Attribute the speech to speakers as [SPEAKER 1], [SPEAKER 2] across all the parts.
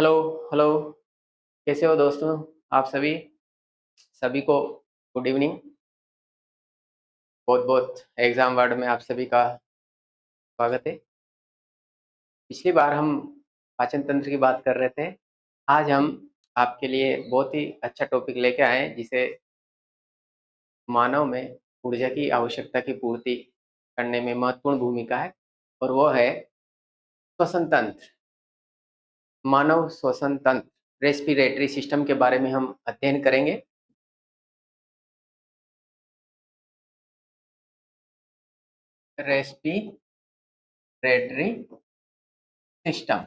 [SPEAKER 1] Hello, hello, कैसे हो दोस्तों? आप सभी को गुड इवनिंग। बहुत-बहुत एग्ज़ाम वर्ल्ड में आप सभी का स्वागत है। पिछली बार हम पाचन तंत्र की बात कर रहे थे। आज हम आपके लिए बहुत ही अच्छा टॉपिक लेके आए हैं, जिसे मानव में ऊर्जा की आवश्यकता की पूर्ति करने में महत्वपूर्ण भूमिका है और वो है श्वसन तंत्र। मानव श्वसन तंत्र, रेस्पिरेटरी सिस्टम के बारे में हम अध्ययन करेंगे। रेस्पिरेटरी सिस्टम,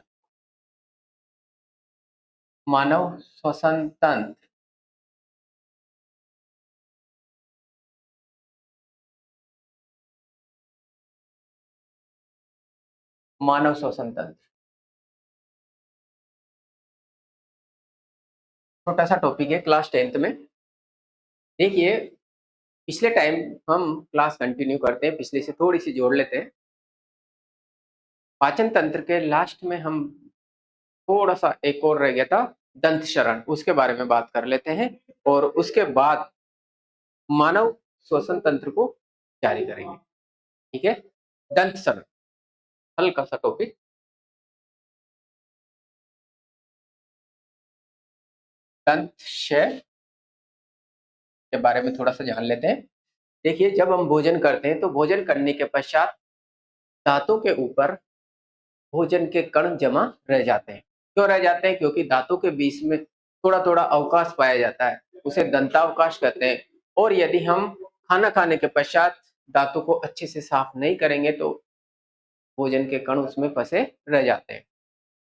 [SPEAKER 1] मानव श्वसन तंत्र। मानव श्वसन तंत्र छोटा सा टॉपिक है क्लास 10th में। देखिए, पिछले टाइम हम क्लास कंटिन्यू करते हैं, पिछले से थोड़ी सी जोड़ लेते हैं। पाचन तंत्र के लास्ट में हम थोड़ा सा एक और रह गया था, दंत शरण, उसके बारे में बात कर लेते हैं और उसके बाद मानव श्वसन तंत्र को जारी करेंगे। ठीक है? दंत शरण, हल्का सा टॉपिक। दंत क्षय के बारे में थोड़ा सा जान लेते हैं। देखिए, जब हम भोजन करते हैं तो भोजन करने के पश्चात दांतों के ऊपर भोजन के कण जमा रह जाते हैं। क्यों रह जाते हैं? क्योंकि दांतों के बीच में थोड़ा-थोड़ा अवकाश पाया जाता है, उसे दंतावकाश कहते हैं। और यदि हम खाना खाने के पश्चात दांतों को अच्छे से साफ नहीं करेंगे तो भोजन के कण उसमें फँसे रह जाते हैं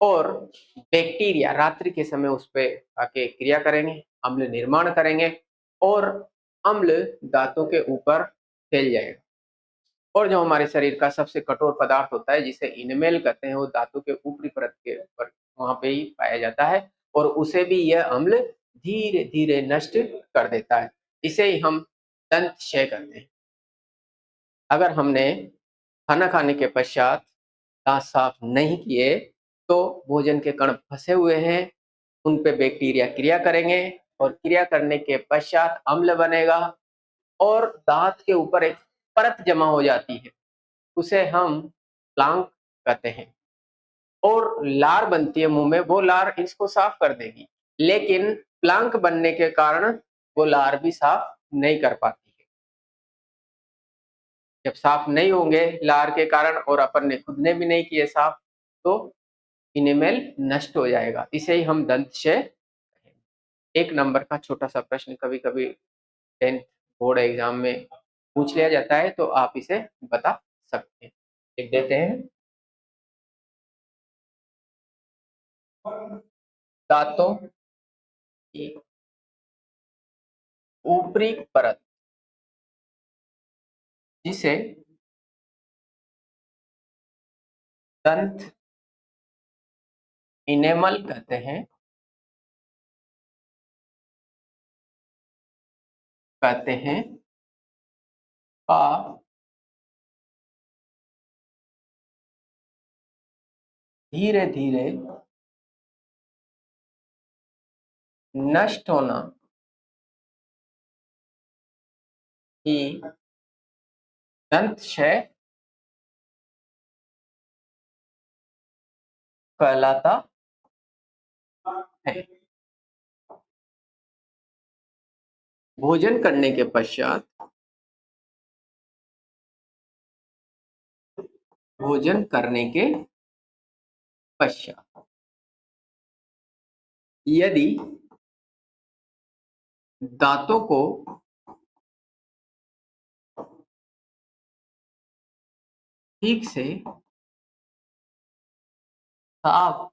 [SPEAKER 1] और बैक्टीरिया रात्रि के समय उस पे आके क्रिया करेंगे, अम्ल निर्माण करेंगे और अम्ल दांतों के ऊपर फैल जाएगा। और जो हमारे शरीर का सबसे कठोर पदार्थ होता है जिसे इनेमेल कहते हैं, वो दांतों के ऊपरी परत के ऊपर वहाँ पे ही पाया जाता है और उसे भी यह अम्ल धीरे-धीरे नष्ट कर देता है। इसे ही हम दंत क्षय कहते हैं। अगर हमने खाना खाने के पश्चात दाँत साफ नहीं किए, तो भोजन के कण फँसे हुए हैं, उन पे बैक्टीरिया क्रिया करेंगे और क्रिया करने के पश्चात अम्ल बनेगा और दाँत के ऊपर एक परत जमा हो जाती है। उसे हम प्लांक कहते हैं और लार बनती है मुंह में, वो लार इसको साफ कर देगी, लेकिन प्लांक बनने के कारण वो लार भी साफ नहीं कर पाती है। जब साफ नहीं होंगे लार के कारण और अपन ने खुद ने भी नहीं किए साफ, तो इनेमेल नष्ट हो जाएगा। इसे ही हम दंतक्षय, एक नंबर का छोटा सा प्रश्न कभी कभी 10th बोर्ड एग्जाम में पूछ लिया जाता है, तो आप इसे बता सकते हैं। लिख देते हैं, दांतों की ऊपरी परत, जिसे दंत इनेमल कहते हैं, का धीरे धीरे नष्ट होना ही दंत क्षय कहलाता है। भोजन करने के पश्चात, भोजन करने के पश्चात यदि दांतों को ठीक से साफ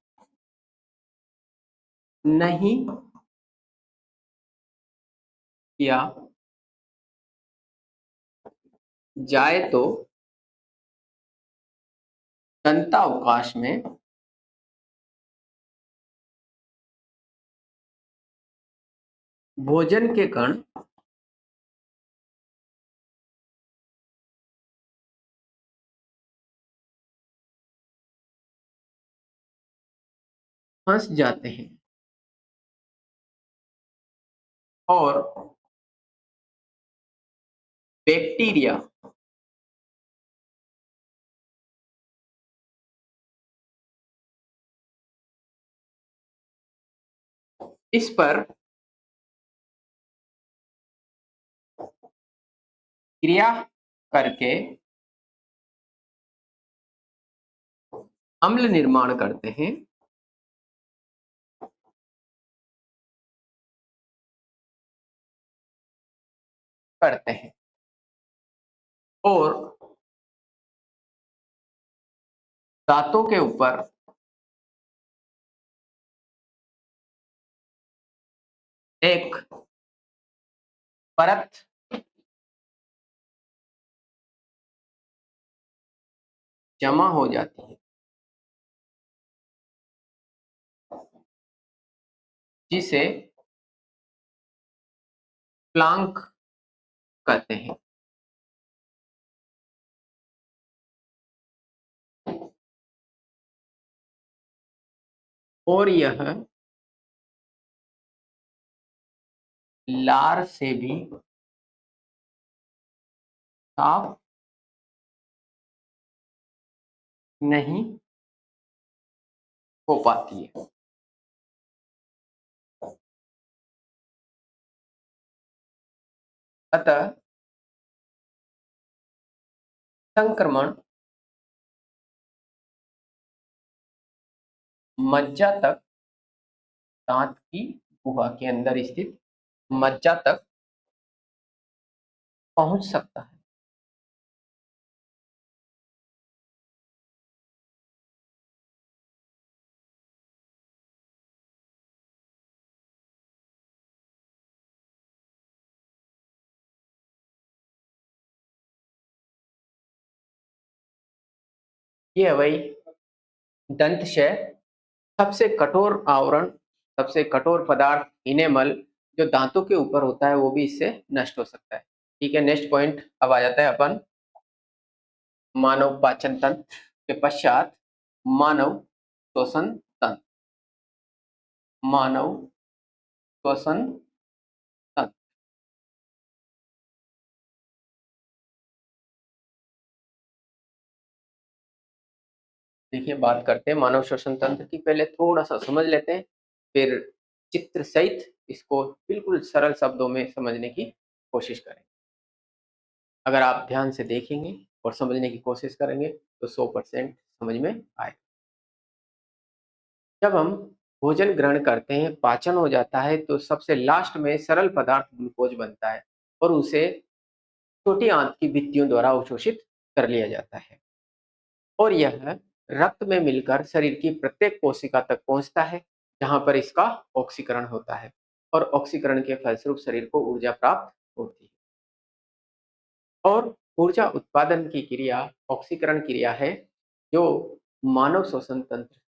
[SPEAKER 1] नहीं किया जाए तो दंतावकाश में भोजन के कण फंस जाते हैं और बैक्टीरिया इस पर क्रिया करके अम्ल निर्माण करते हैं और दांतों के ऊपर एक परत जमा हो जाती है जिसे प्लांक कहते हैं। और यह लार से भी साफ नहीं हो पाती है। अतः संक्रमण मज्जा तक, दांत की गुहा के अंदर स्थित मज्जा तक पहुंच सकता है। ये है वही दंतशय, सबसे कठोर आवरण, सबसे कठोर पदार्थ इनेमल जो दांतों के ऊपर होता है वो भी इससे नष्ट हो सकता है। ठीक है, नेक्स्ट पॉइंट अब आ जाता है अपन मानव पाचन तंत्र के पश्चात मानव श्वसन तंत्र। मानव श्वसन तंत्र, देखिए बात करते हैं मानव श्वसन तंत्र की। पहले थोड़ा सा समझ लेते हैं, फिर चित्र सहित इसको बिल्कुल सरल शब्दों में समझने की कोशिश करें। अगर आप ध्यान से देखेंगे और समझने की कोशिश करेंगे तो 100% समझ में आए। जब हम भोजन ग्रहण करते हैं, पाचन हो जाता है, तो सबसे लास्ट में सरल पदार्थ ग्लूकोज बनता है और उसे छोटी आंत की भित्तियों द्वारा अवशोषित कर लिया जाता है और यह रक्त में मिलकर शरीर की प्रत्येक कोशिका तक पहुंचता है जहां पर इसका ऑक्सीकरण होता है और ऑक्सीकरण के फलस्वरूप शरीर को ऊर्जा प्राप्त होती है। और ऊर्जा उत्पादन की क्रिया ऑक्सीकरण क्रिया है जो मानव श्वसन तंत्र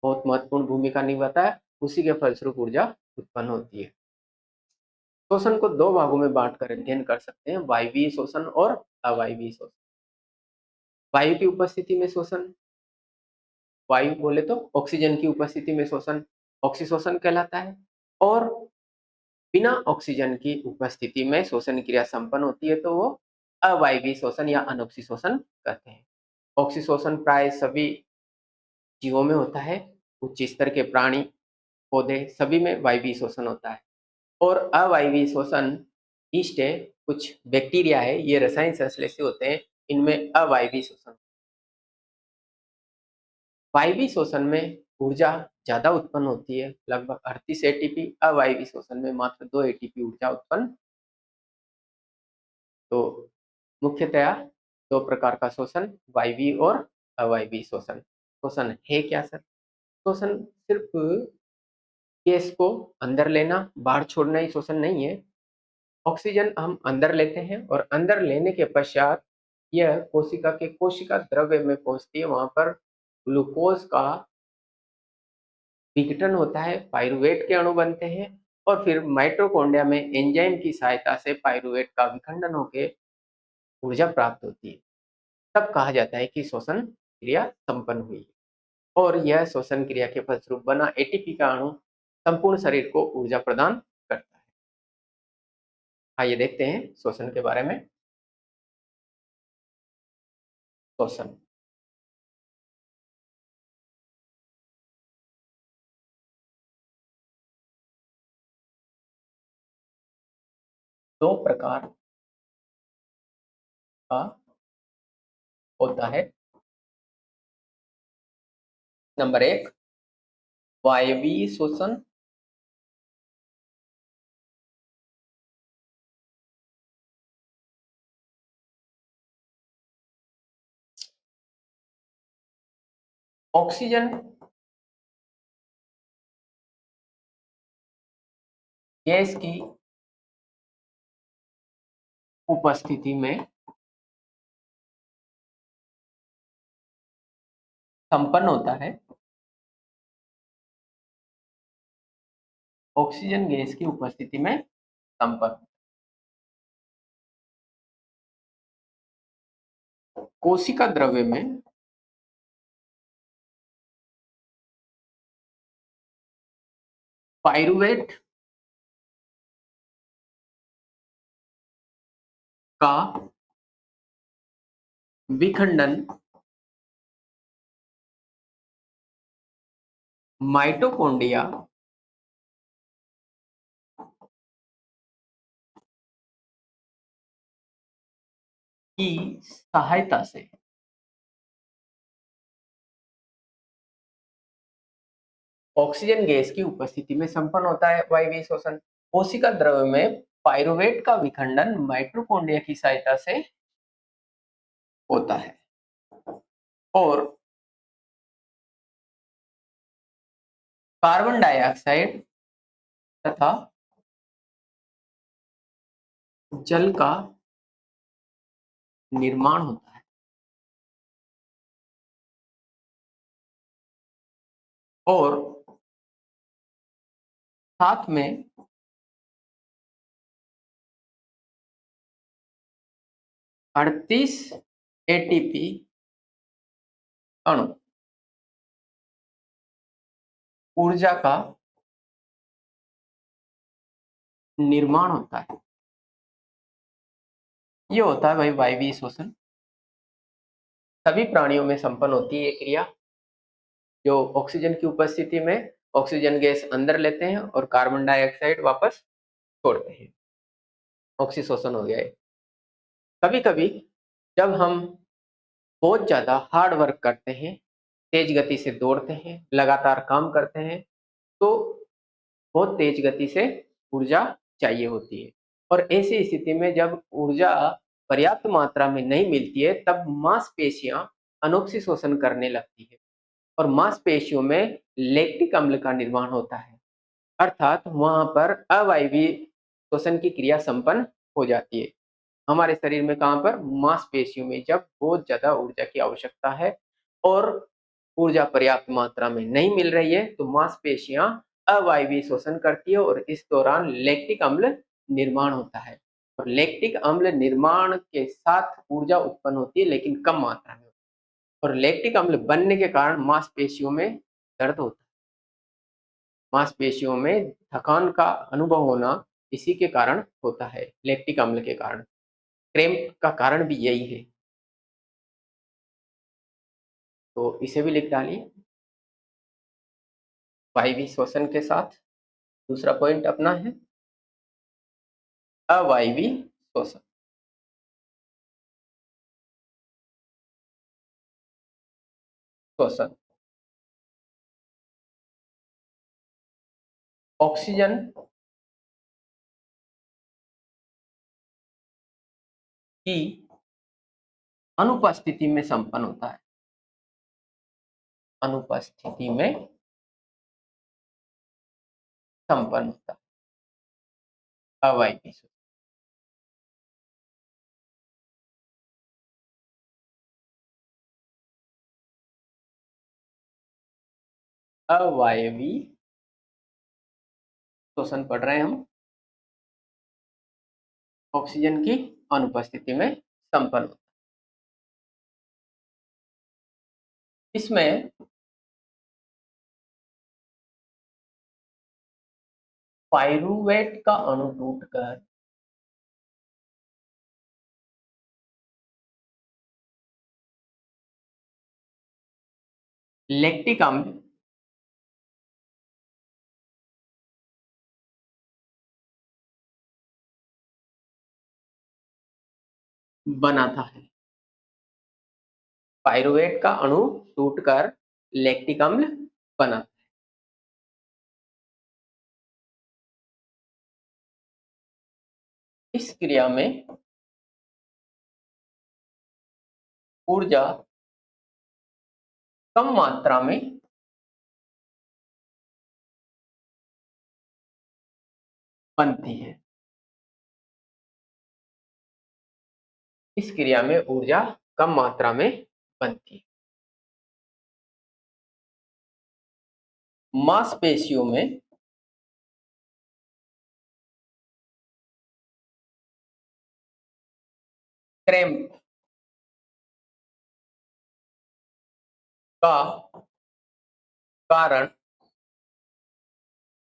[SPEAKER 1] बहुत महत्वपूर्ण भूमिका निभाता है, उसी के फलस्वरूप ऊर्जा उत्पन्न होती है। श्वसन को दो भागों में बांटकर अध्ययन कर सकते हैं, वायवीय श्वसन और अवायवीय श्वसन। वायु की उपस्थिति में श्वसन, वायु बोले तो ऑक्सीजन की उपस्थिति में श्वसन ऑक्सीश्वसन कहलाता है और बिना ऑक्सीजन की उपस्थिति में श्वसन क्रिया संपन्न होती है तो वो अवायवीय श्वसन या अनोक्सी श्वसन कहते हैं। ऑक्सीश्वसन प्राय सभी जीवों में होता है, उच्च स्तर के प्राणी पौधे सभी में वायवीय श्वसन होता है और अवायवीय श्वसन ईस्ट है, कुछ बैक्टीरिया है, ये रसायन संश्लेषी होते हैं, इनमें अवायवीय श्वसन। वायवीय श्वसन में ऊर्जा ज्यादा उत्पन्न होती है, लगभग 38 एटीपी। अवायवीय श्वसन में मात्र 2 एटीपी ऊर्जा उत्पन्न। तो मुख्यतया दो प्रकार का श्वसन, वायवीय और अवायवीय श्वसन। श्वसन है क्या सर? श्वसन सिर्फ गैस को अंदर लेना, बाहर छोड़ना ही श्वसन नहीं है। ऑक्सीजन हम अंदर लेते हैं और अंदर लेने के पश्चात यह कोशिका के कोशिका द्रव्य में पहुंचती है, वहां पर ग्लूकोज का विघटन होता है, पाइरूवेट के अणु बनते हैं और फिर माइटोकॉन्ड्रिया में एंजाइम की सहायता से पाइरूवेट का विखंडन होकर ऊर्जा प्राप्त होती है। तब कहा जाता है कि श्वसन क्रिया संपन्न हुई है। और यह श्वसन क्रिया के फलस्वरूप बना एटीपी का अणु संपूर्ण शरीर को ऊर्जा प्रदान करता है। आइए देखते हैं श्वसन के बारे में। श्वसन दो प्रकार का होता है। नंबर एक, वायवीय श्वसन। ऑक्सीजन गैस की उपस्थिति में संपन्न होता है। ऑक्सीजन गैस की उपस्थिति में संपन्न। कोशिका द्रव्य में पाइरुवेट का विखंडन माइटोकॉन्ड्रिया की सहायता से ऑक्सीजन गैस की उपस्थिति में संपन्न होता है। वायवीय श्वसन कोशिका द्रव्य में पाइरुवेट का विखंडन माइटोकॉन्ड्रिया की सहायता से होता है और कार्बन डाइऑक्साइड तथा जल का निर्माण होता है और साथ में 38 एटीपी अणु ऊर्जा का निर्माण होता है। ये होता है भाई वायवीय श्वसन। सभी प्राणियों में संपन्न होती है ये क्रिया, जो ऑक्सीजन की उपस्थिति में ऑक्सीजन गैस अंदर लेते हैं और कार्बन डाइऑक्साइड वापस छोड़ते हैं। ऑक्सीशोषण हो गया है। कभी कभी जब हम बहुत ज्यादा हार्ड वर्क करते हैं, तेज गति से दौड़ते हैं, लगातार काम करते हैं, तो बहुत तेज गति से ऊर्जा चाहिए होती है और ऐसी स्थिति में जब ऊर्जा पर्याप्त मात्रा में नहीं मिलती है, तब मांसपेशियां अनोक्सिशोषण करने लगती है और मांसपेशियों में लैक्टिक अम्ल का निर्माण होता है, अर्थात वहां पर अवायवीय श्वसन की क्रिया संपन्न हो जाती है। हमारे शरीर में कहाँ पर? मांसपेशियों में, जब बहुत ज्यादा ऊर्जा की आवश्यकता है और ऊर्जा पर्याप्त मात्रा में नहीं मिल रही है, तो मांसपेशियां अवायवीय श्वसन करती है और इस दौरान लैक्टिक अम्ल निर्माण होता है और लैक्टिक अम्ल निर्माण के साथ ऊर्जा उत्पन्न होती है, लेकिन कम मात्रा में। और लैक्टिक अम्ल बनने के कारण मांसपेशियों में दर्द होता है, मांसपेशियों में थकान का अनुभव होना इसी के कारण होता है, लैक्टिक अम्ल के कारण। क्रैम्प का कारण भी यही है, तो इसे भी लिख डालिए। वायवीय श्वसन के साथ दूसरा पॉइंट अपना है अवायवीय श्वसन। श्वसन ऑक्सीजन की अनुपस्थिति में संपन्न होता है। अनुपस्थिति में संपन्न होता है अवायवीय श्वसन। अवायवीय श्वसन पढ़ रहे हैं हम, ऑक्सीजन की अनुपस्थिति में संपन्न होता है। इसमें पाइरूवेट का अणु टूटकर लैक्टिक अम्ल बनाता है। पाइरूवेट का अणु टूटकर लैक्टिक अम्ल बनाता है। इस क्रिया में ऊर्जा कम मात्रा में बनती है। इस क्रिया में ऊर्जा कम मात्रा में बनती है। मांसपेशियों में क्रैम्प का कारण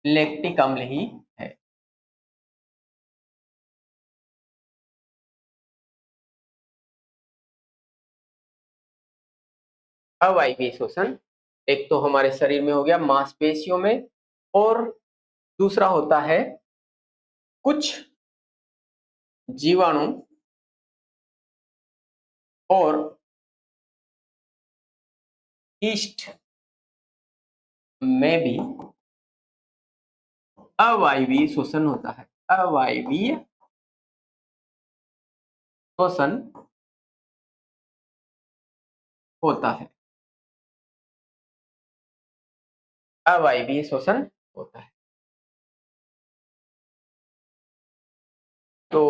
[SPEAKER 1] लैक्टिक अम्ल ही है। अवायवीय शोषण एक तो हमारे शरीर में हो गया मांसपेशियों में, और दूसरा होता है कुछ जीवाणु और ईस्ट में भी अवायवीय शोषण होता है। अवायवीय शोषण होता है। अवायवीय शोषण होता है। तो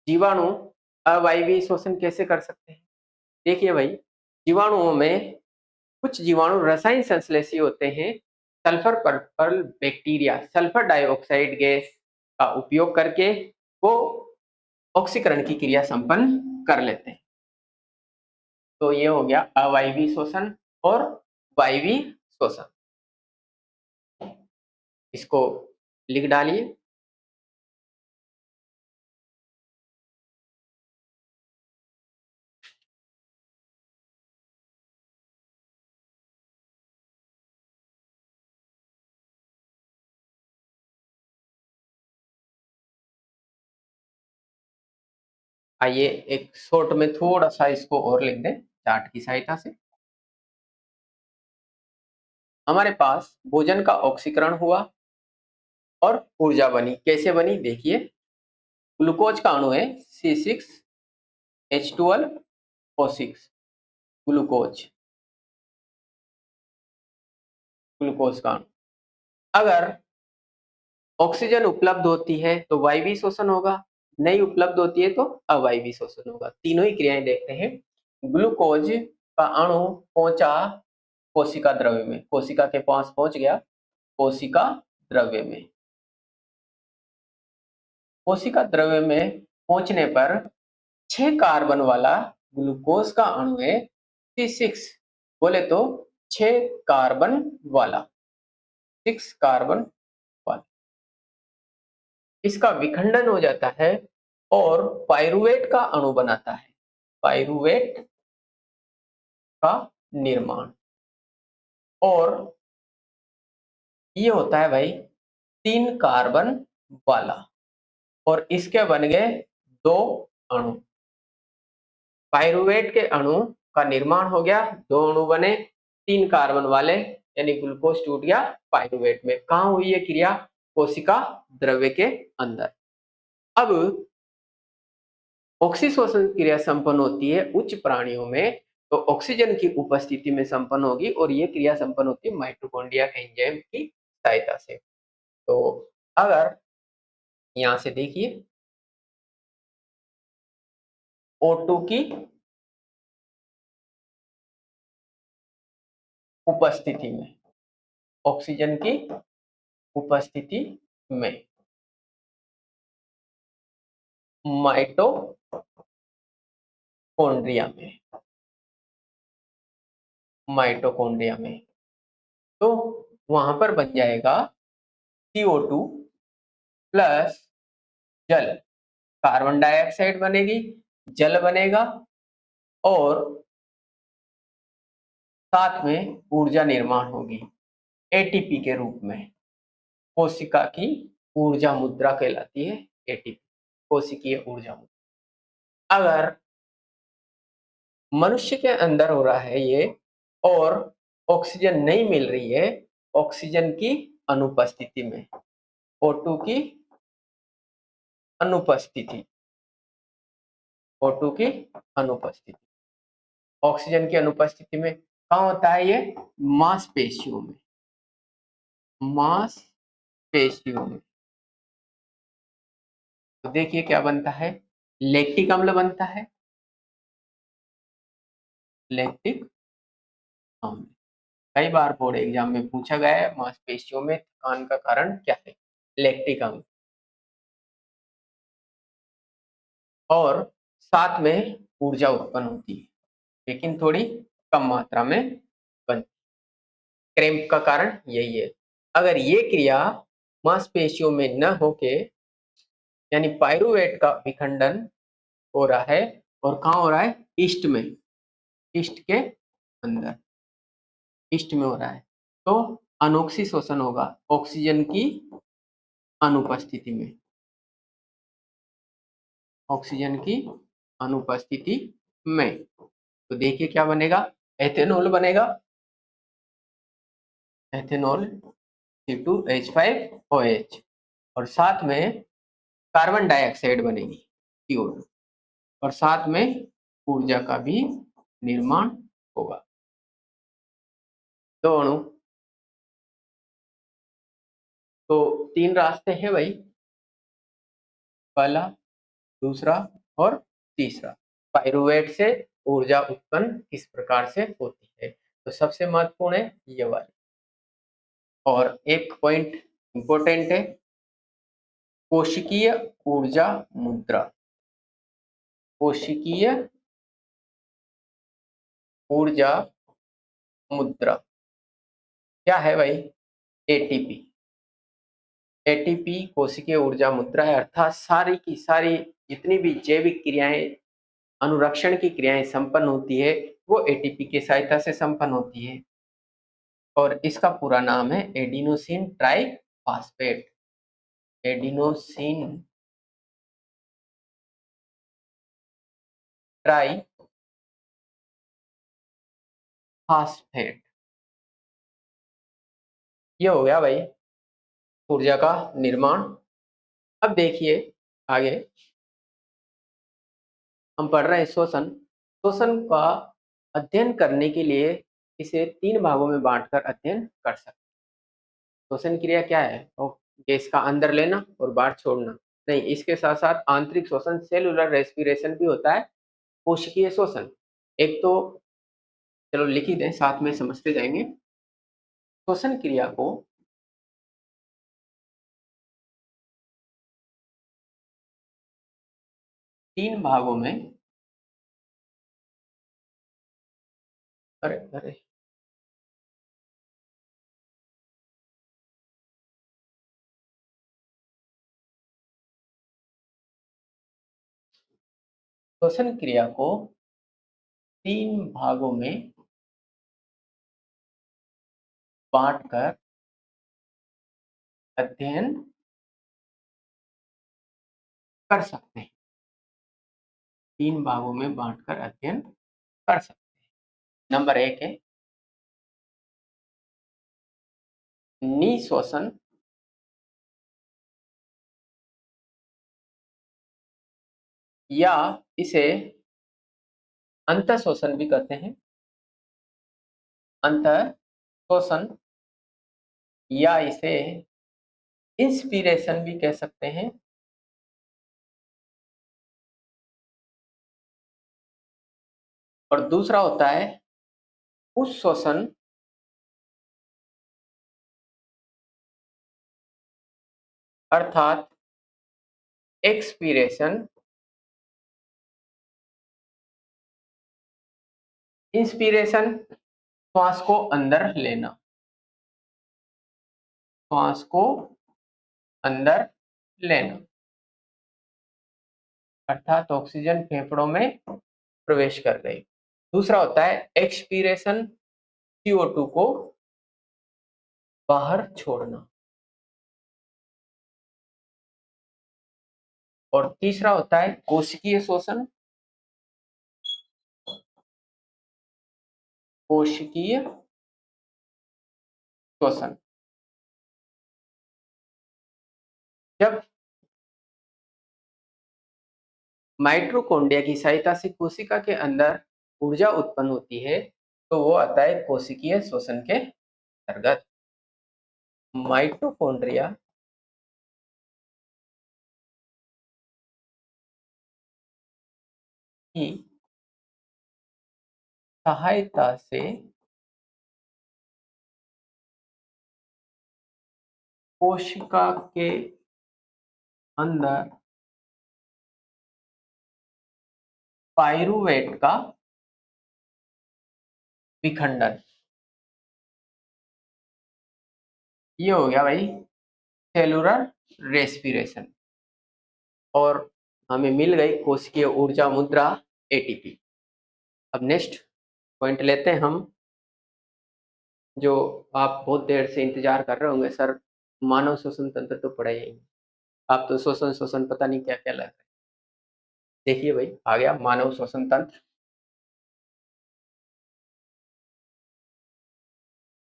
[SPEAKER 1] जीवाणु अवायवीय शोषण कैसे कर सकते हैं? देखिए भाई, जीवाणुओं में कुछ जीवाणु रसायन संश्लेषी होते हैं। Sulphur purple bacteria sulphur dioxide gas का उपयोग करके वो ऑक्सीकरण की क्रिया संपन्न कर लेते हैं। तो ये हो गया अवायवीय शोषण और वायवीय शोषण। इसको लिख डालिए। आइए एक शॉर्ट में थोड़ा सा इसको और लिख दें चार्ट की सहायता से। हमारे पास भोजन का ऑक्सीकरण हुआ और ऊर्जा बनी। कैसे बनी? देखिए, ग्लूकोज का अणु है C6H12O6। ग्लूकोज ग्लूकोज का अणु। अगर ऑक्सीजन उपलब्ध होती है तो वायवीय शोषण होगा, नहीं उपलब्ध होती है तो अवायवीय शोषण होगा। तीनों ही क्रियाएं देखते हैं। ग्लूकोज का अणु पहुंचा कोशिका द्रव्य में, कोशिका के पास पहुंच गया। कोशिका द्रव्य में, कोशिका द्रव्य में पहुंचने पर 6 कार्बन वाला ग्लूकोज का अणु है C6। बोले तो 6 कार्बन वाला, 6 कार्बन वाला। इसका विखंडन हो जाता है और पाइरूवेट का अणु बनाता है। पाइरूवेट का निर्माण। और ये होता है भाई 3 कार्बन वाला, और इसके बन गए 2 अणु। पाइरूवेट के अणु का निर्माण हो गया, 2 अणु बने 3 कार्बन वाले, यानी ग्लूकोज टूट गया पाइरूवेट में। कहाँ हुई ये क्रिया? कोशिका द्रव्य के अंदर। अब ऑक्सीशोषण क्रिया संपन्न होती है उच्च प्राणियों में, तो ऑक्सीजन की उपस्थिति में संपन्न होगी, और ये क्रिया संपन्न होती है माइटोकॉन्ड्रिया एंजाइम की सहायता से। तो अगर यहां से देखिए, O2 की उपस्थिति में, ऑक्सीजन की उपस्थिति में माइटोकॉन्ड्रिया में, माइटोकॉन्ड्रिया में, तो वहां पर बन जाएगा CO2 प्लस जल, कार्बन डाइऑक्साइड बनेगी, जल बनेगा और साथ में ऊर्जा निर्माण होगी एटीपी के रूप में। कोशिका की ऊर्जा मुद्रा कहलाती है एटीपी, कोशिकीय ऊर्जा मुद्रा। अगर मनुष्य के अंदर हो रहा है ये और ऑक्सीजन नहीं मिल रही है, ऑक्सीजन की अनुपस्थिति में, O2 की अनुपस्थिति, O2 की अनुपस्थिति, ऑक्सीजन की अनुपस्थिति में कहाँ होता है ये? मांसपेशियों में, मांसपेशियों में। तो देखिए क्या बनता है, लैक्टिक अम्ल बनता है, लैक्टिक अम्ल। कई बार बोर्ड एग्जाम में पूछा गया है मांसपेशियों में थकान का कारण क्या है, लैक्टिक अम्ल। और साथ में ऊर्जा उत्पन्न होती है, लेकिन थोड़ी कम मात्रा में बनती। क्रैम्प का कारण यही है। अगर ये क्रिया मांसपेशियों में न होके, यानी पाइरूवेट का विखंडन हो रहा है और कहाँ हो रहा है? ईस्ट में, ईस्ट के अंदर, ईस्ट में हो रहा है, तो अनोक्सी शोषण होगा ऑक्सीजन की अनुपस्थिति में, ऑक्सीजन की अनुपस्थिति में। तो देखिए क्या बनेगा, एथेनॉल बनेगा, एथेनॉल C2H5OH, और साथ में कार्बन डाइऑक्साइड बनेगी CO2, और साथ में ऊर्जा का भी निर्माण होगा। दो अणु, तो तीन रास्ते हैं भाई, पहला, दूसरा और तीसरा। पाइरूवेट से ऊर्जा उत्पन्न किस प्रकार से होती है, तो सबसे महत्वपूर्ण है ये वाली। और एक पॉइंट इंपॉर्टेंट है, कोशिकीय ऊर्जा मुद्रा, कोशिकीय ऊर्जा मुद्रा क्या है भाई? एटीपी, एटीपी कोशिकीय ऊर्जा मुद्रा है, अर्थात सारी की सारी जितनी भी जैविक क्रियाएं, अनुरक्षण की क्रियाएं संपन्न होती है वो एटीपी की सहायता से संपन्न होती है। और इसका पूरा नाम है एडिनोसिन ट्राइफॉस्फेट, एडिनोसिन ट्राइफॉस्फेट। ये हो गया भाई ऊर्जा का निर्माण। अब देखिए आगे हम पढ़ रहे हैं शोषण। शोषण का अध्ययन करने के लिए इसे तीन भागों में बांटकर अध्ययन कर सकते हैं। शोषण क्रिया क्या है? तो गैस का अंदर लेना और बाहर छोड़ना नहीं, इसके साथ साथ आंतरिक शोषण, सेलुलर रेस्पिरेशन भी होता है, कोशिकीय शोषण। एक तो चलो लिख ही दें, साथ में समझते जाएंगे। श्वसन क्रिया को तीन भागों में, अरे अरे श्वसन क्रिया को तीन भागों में बांटकर अध्ययन कर सकते हैं, तीन भागों में बांटकर अध्ययन कर सकते हैं। नंबर एक है निश्वसन, या इसे अंतःश्वसन भी कहते हैं, अंतःश्वसन, या इसे इंस्पिरेशन भी कह सकते हैं। और दूसरा होता है उच्छ्वसन, अर्थात एक्सपीरेशन, इंस्पिरेशन श्वास को अंदर लेना, श्वास को अंदर लेना, अर्थात ऑक्सीजन फेफड़ों में प्रवेश कर गई। दूसरा होता है एक्सपीरेशन, CO2 को बाहर छोड़ना। और तीसरा होता है कोशिकीय शोषण, कोशिकीय शोषण। जब माइटोकॉन्ड्रिया की सहायता से कोशिका के अंदर ऊर्जा उत्पन्न होती है तो वो आता है कोशिकीय शोषण के अंतर्गत। माइटोकॉन्ड्रिया की सहायता से कोशिका के अंदर पाइरूवेट का विखंडन, ये हो गया भाई सेलुलर रेस्पिरेशन। और हमें मिल गई कोशिकीय ऊर्जा मुद्रा ATP। अब नेक्स्ट पॉइंट लेते हैं हम, जो आप बहुत देर से इंतजार कर रहे होंगे, सर मानव श्वसन तंत्र तो पढ़ा ही नहीं। आप तो श्वसन श्वसन पता नहीं क्या क्या लग रहा है। देखिए भाई आ गया मानव श्वसन तंत्र।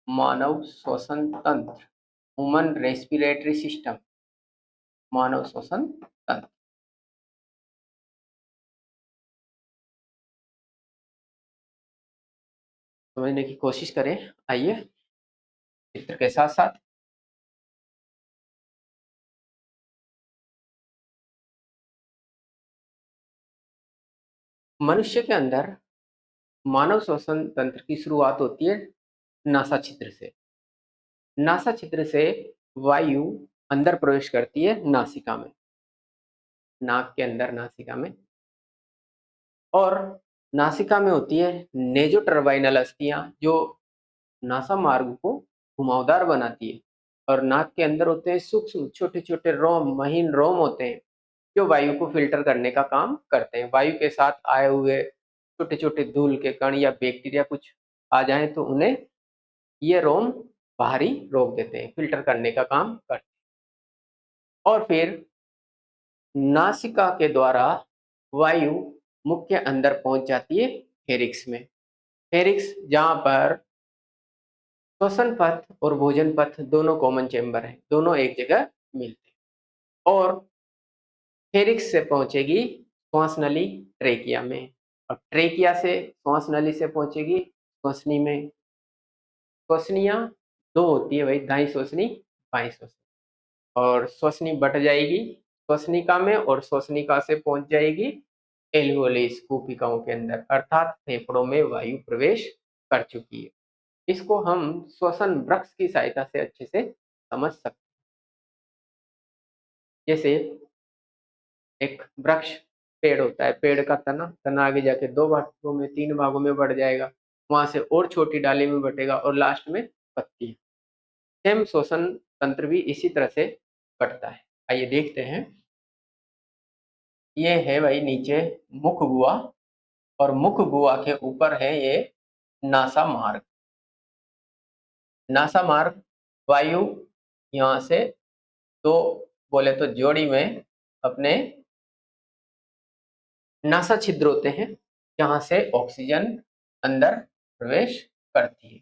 [SPEAKER 1] मानव श्वसन तंत्र, ह्यूमन रेस्पिरेटरी सिस्टम, मानव श्वसन तंत्र। समझने की कोशिश करें, आइए चित्र के साथ साथ। मनुष्य के अंदर मानव श्वसन तंत्र की शुरुआत होती है नासा छिद्र से। नासा छिद्र से वायु अंदर प्रवेश करती है नासिका में, नाक के अंदर नासिका में। और नासिका में होती है नेजो टर्बाइनल अस्थियां जो नासा मार्ग को घुमावदार बनाती है। और नाक के अंदर होते हैं सूक्ष्म छोटे छोटे रोम, महीन रोम होते हैं जो वायु को फिल्टर करने का काम करते हैं। वायु के साथ आए हुए छोटे छोटे धूल के कण या बैक्टीरिया कुछ आ जाए तो उन्हें ये रोम बाहरी रोक देते हैं, फिल्टर करने का काम करते हैं। और फिर नासिका के द्वारा वायु मुख के अंदर पहुंच जाती है फेरिक्स में। फेरिक्स जहां पर श्वसन पथ और भोजन पथ दोनों कॉमन चेंबर है, दोनों एक जगह मिलते हैं। और फेरिक्स से पहुंचेगी श्वास नली ट्रेकिया में, और ट्रेकिया से श्वास नली से पहुंचेगी श्वसनी में। श्वसनियां दो होती है भाई, दाई श्वसनी बाई श्वसनी। और श्वसनी बट जाएगी श्वसनिका में, और श्वसनिका से पहुंच जाएगी एल्वियोलिस कूपिकाओं के अंदर, अर्थात फेफड़ों में वायु प्रवेश कर चुकी है। इसको हम श्वसन वृक्ष की सहायता से अच्छे से समझ सकते हैं। जैसे एक वृक्ष पेड़ होता है, पेड़ का तना, तना आगे जाके दो भागों में, तीन भागों में बढ़ जाएगा, वहां से और छोटी डाली में बटेगा और लास्ट में पत्ती। सेम श्वसन तंत्र भी इसी तरह से कटता है। आइए देखते हैं। ये है भाई नीचे मुख गुहा, और मुख गुहा के ऊपर है ये नासा मार्ग। नासा मार्ग वायु यहाँ से तो बोले तो जोड़ी में अपने नासा छिद्र होते हैं जहां से ऑक्सीजन अंदर प्रवेश करती है।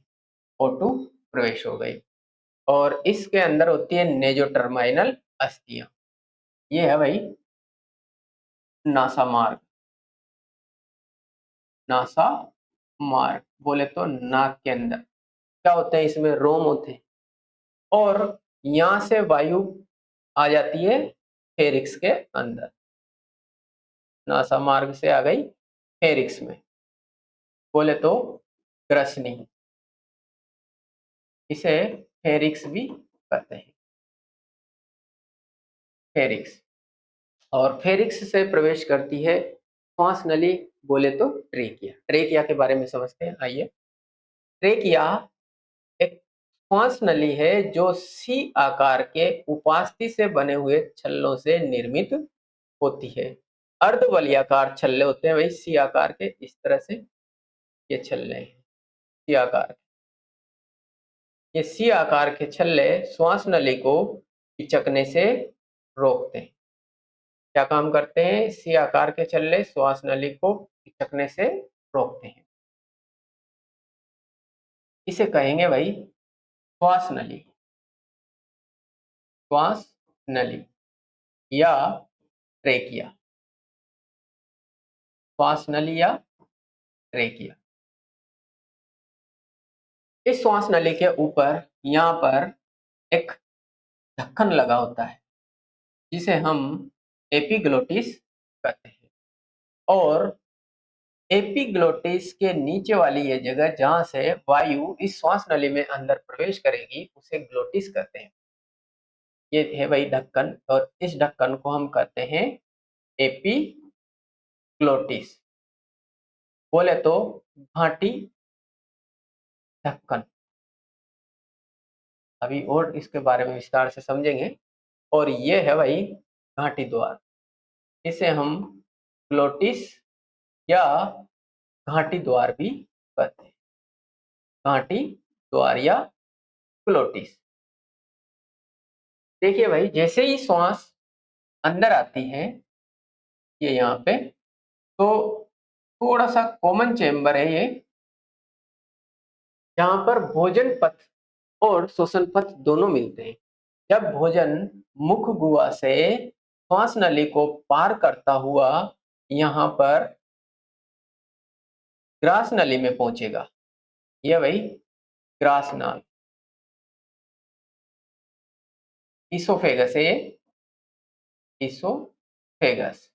[SPEAKER 1] O2 प्रवेश हो गई। और इसके अंदर होती है नेजो टर्माइनल अस्थियां। ये है भाई नासा मार्ग। नासा मार्ग बोले तो नाक के अंदर क्या होते हैं, इसमें रोम होते हैं। और यहां से वायु आ जाती है फेरिक्स के अंदर। नासा मार्ग से आ गई फेरिक्स में, बोले तो ग्रसनी, इसे फेरिक्स भी कहते हैं, फेरिक्स। और फेरिक्स से प्रवेश करती है श्वास नली, बोले तो ट्रेकिया। ट्रेकिया के बारे में समझते हैं, आइए। ट्रेकिया एक श्वास नली है जो सी आकार के उपास्थि से बने हुए छल्लों से निर्मित होती है। अर्धवलयाकार छल्ले होते हैं वही सी आकार के, इस तरह से ये छल्ले हैं सी आकार। ये सी आकार के छल्ले श्वास नली को पिचकने से रोकते हैं। क्या काम करते हैं? सी आकार के छल्ले श्वास नली को पिचकने से रोकते हैं। इसे कहेंगे भाई श्वास नली, श्वास नली या ट्रेकिया, श्वास नली या ट्रेकिया। इस श्वास नली के ऊपर यहाँ पर एक ढक्कन लगा होता है जिसे हम एपिग्लोटिस कहते हैं, और एपिग्लोटिस के नीचे वाली ये जगह जहाँ से वायु इस श्वास नली में अंदर प्रवेश करेगी उसे ग्लोटिस कहते हैं। ये है भाई ढक्कन, और इस ढक्कन को हम कहते हैं एपिग्लोटिस, बोले तो घाटी ढक्कन। अभी और इसके बारे में विस्तार से समझेंगे। और ये है भाई घाटी द्वार, इसे हम ग्लोटिस या घाटी द्वार भी कहते हैं, घाटी द्वार या ग्लोटिस। देखिए भाई जैसे ही श्वास अंदर आती है, ये यहाँ पे, तो थोड़ा सा कॉमन चेम्बर है ये, जहाँ पर भोजन पथ और श्वसन पथ दोनों मिलते हैं। जब भोजन मुख गुहा से श्वास नली को पार करता हुआ यहाँ पर ग्रास नली में पहुंचेगा, ये वही ग्रास नाल, इसोफेगस है ये, इसोफेगस।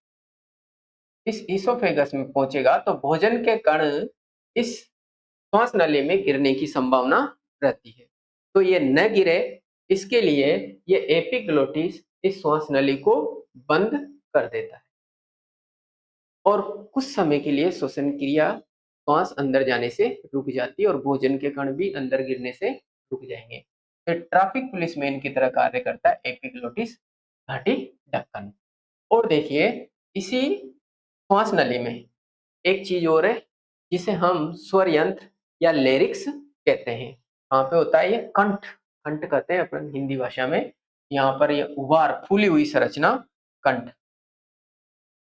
[SPEAKER 1] इस इसोफेगस में पहुंचेगा तो भोजन के कण इस श्वास नली में गिरने की संभावना रहती है। तो ये न गिरे, इसके लिए ये एपिग्लोटिस इस श्वास नली को बंद कर देता है और कुछ समय के लिए श्वसन क्रिया श्वास अंदर जाने से रुक जाती है और भोजन के कण भी अंदर गिरने से रुक जाएंगे। तो ट्रैफिक पुलिसमैन की तरह कार्य करता है एपिग्लोटिस घाटी ढक्कन। और देखिए इसी श्वास नली में एक चीज और है जिसे हम स्वर यंत्र या लेरिक्स कहते हैं। कहाँ पे होता है ये? कंठ, कंठ कहते हैं अपन हिंदी भाषा में। यहाँ पर ये उभार फूली हुई संरचना कंठ,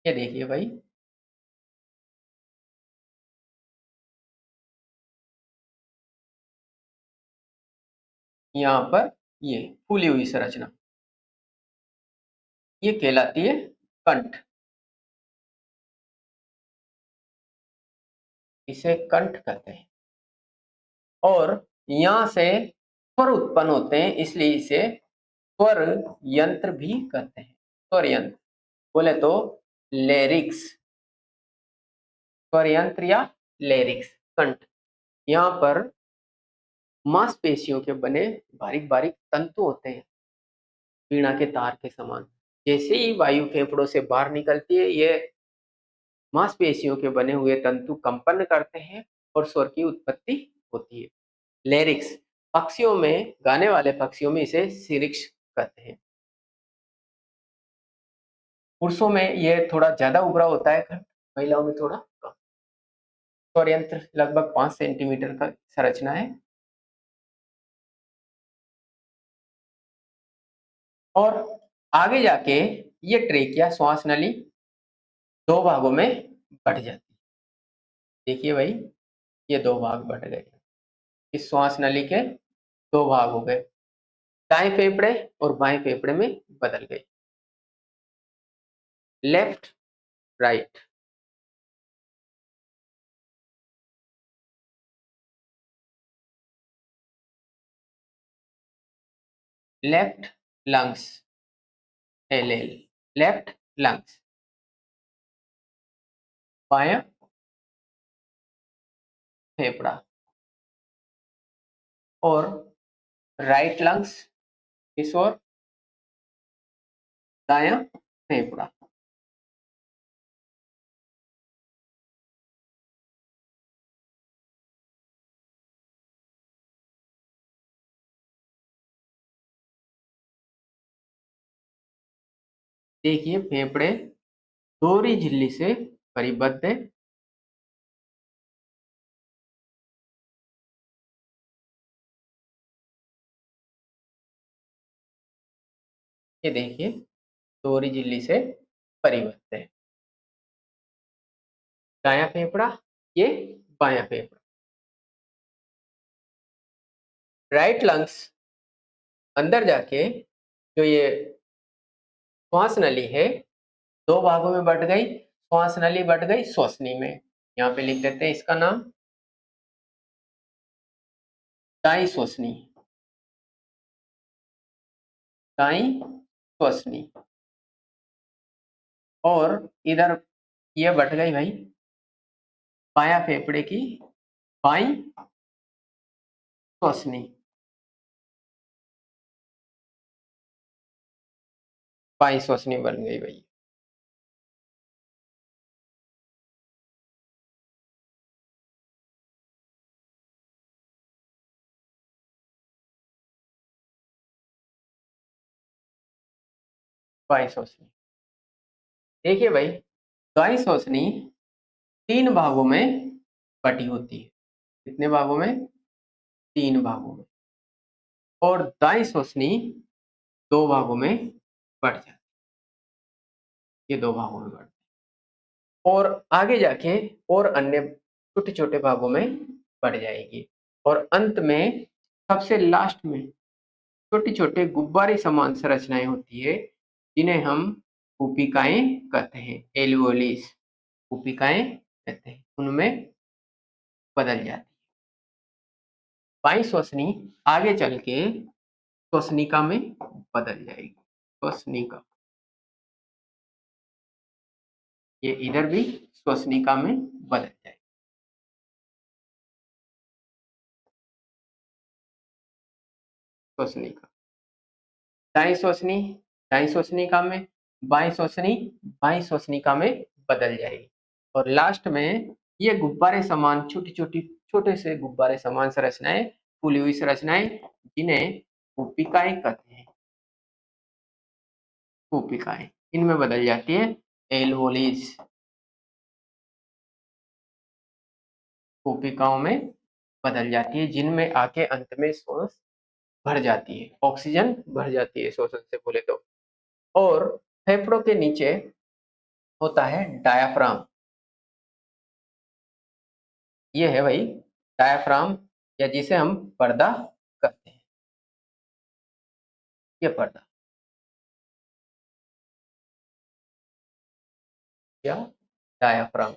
[SPEAKER 1] ये देखिए भाई, यहाँ पर ये फूली हुई संरचना, ये कहलाती है कंठ, इसे कंठ कहते हैं। और यहाँ से स्वर उत्पन्न होते हैं, इसलिए इसे स्वर यंत्र भी कहते हैं। स्वर यंत्र बोले तो लेरिक्स, स्वर यंत्र या लेरिक्स कंठ। यहाँ पर मांसपेशियों के बने बारीक बारीक तंतु होते हैं, वीणा के तार के समान। जैसे ही वायु फेफड़ों से बाहर निकलती है, ये मांसपेशियों के बने हुए तंतु कंपन करते हैं और स्वर की उत्पत्ति होती है। लेरिक्स, पक्षियों में, गाने वाले पक्षियों में इसे सिरिक्स कहते हैं। पुरुषों में ये थोड़ा ज्यादा उभरा होता है कंठ, महिलाओं में थोड़ा कम। स्वर यंत्र लगभग 5 सेंटीमीटर का संरचना है। और आगे जाके ये ट्रेकिया श्वास नली दो भागों में बढ़ जाती है। देखिए भाई ये दो भाग बढ़ गए, इस श्वास नली के दो भाग हो गए, दाएं फेफड़े और बाएं फेफड़े में बदल गए, left right. Left lungs, L L, left lungs, बायां फेफड़ा, और राइट लंग्स इस ओर, दायां फेफड़ा। देखिए फेफड़े दोहरी झिल्ली से परिबद्ध है। ये देखिए दोहरी झिल्ली से परिबद्ध है। दायां फेफड़ा, ये बायां फेफड़ा। राइट लंग्स अंदर जाके जो ये श्वास नली है, 2 भागों में बँट गई। श्वास नली बँट गई श्वसनी में। यहाँ पे लिख देते हैं इसका नाम दायीं श्वसनी। दायीं श्वसनी। और इधर ये बँट गई भाई बायां फेफड़े की बाईं श्वसनी। बाईं श्वसनी बन गई भाई। बाईं श्वसनी। देखिए भाई दायीं श्वसनी 3 भागों में बटी होती है। कितने भागों में? 3 भागों में। और दायीं श्वसनी 2 भागों में बँट जाती है। ये 2 भागों में बँट और आगे जाके और अन्य छोटे-छोटे भागों में बढ़ जाएगी। और अंत में सबसे लास्ट में छोटे-छोटे गुब्बारे समान संरचनाएँ होती है, जिन्हें हम कूपिकाएँ कहते हैं, एल्वियोलिस कूपिकाएँ कहते हैं, उनमें बदल जाती है। बाईं श्वसनी आगे चल के श्वसनिका में बदल जाएगी। श्वसनिका, ये इधर भी श्वसनिका में बदल जाएगी। श्वसनिका, दाईं श्वसनी दाईं श्वसनिका में, बाईं श्वसनिका में बदल जाएगी। और लास्ट में ये गुब्बारे समान छोटे से गुब्बारे समान संरचनाएं, फूली हुई संरचनाएं, जिन्हें कूपिकाएं कहते हैं। कूपिकाएं इनमें बदल जाती है एल्वोलीज। कूपिकाओं में बदल जाती है, जिनमें आके अंत में श्वास भर जाती है, ऑक्सीजन भर जाती है श्वसन से बोले तो। और फेफड़ों के नीचे होता है डायाफ्राम। ये है भाई डायाफ्राम, या जिसे हम पर्दा कहते हैं। ये पर्दा या डायाफ्राम।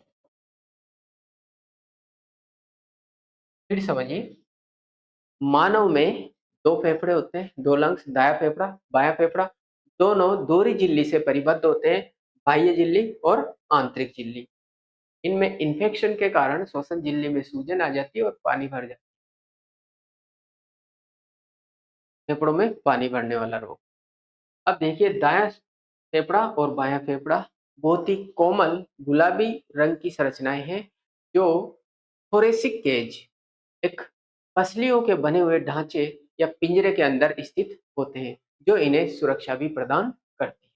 [SPEAKER 1] फिर समझिए मानव में 2 फेफड़े होते हैं, 2 लंग्स, दायां फेफड़ा, बायां फेफड़ा, दोनों दोहरी झिल्ली से परिबद्ध होते हैं, बाह्य झिल्ली और आंतरिक झिल्ली। इनमें इन्फेक्शन के कारण श्वसन झिल्ली में सूजन आ जाती है और पानी भर जाता है। फेफड़ों में पानी भरने वाला रोग। अब देखिए दायां फेफड़ा और बायां फेफड़ा बहुत ही कोमल गुलाबी रंग की संरचनाएं हैं, जो थोरेसिक केज, एक पसलियों के बने हुए ढांचे या पिंजरे के अंदर स्थित होते हैं, जो इन्हें सुरक्षा भी प्रदान करती है।